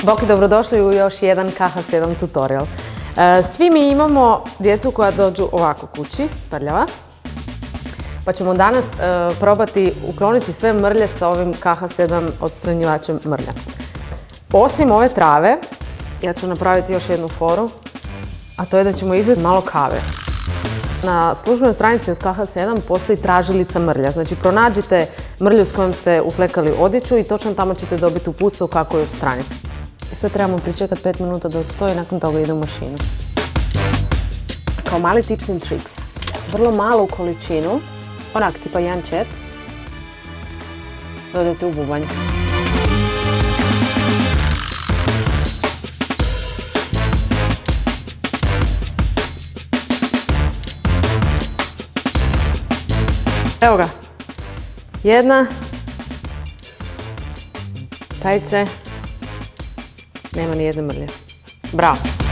Bok i dobrodošli u još jedan KH7 tutorial. Svi mi imamo djecu koja dođu ovako kući, prljava. Pa ćemo danas probati ukloniti sve mrlje sa ovim KH7 odstranjivačem mrlja. Osim ove trave, ja ću napraviti još jednu foru, a to je da ćemo izliti malo kave. Na službenoj stranici od KH7 postoji tražilica mrlja. Znači pronađite mrlju s kojom ste uflekali odjeću i točno tamo ćete dobiti uputstvo kako je odstraniti. Sad trebamo pričekati 5 minuta da odstoji i nakon toga ide u mašinu. Kao mali tips and tricks, vrlo malu količinu, onak tipa jedan čep, dodajte u bubanj. Evo ga, jedna, tajce, nema ni jedne mrlje. Bravo!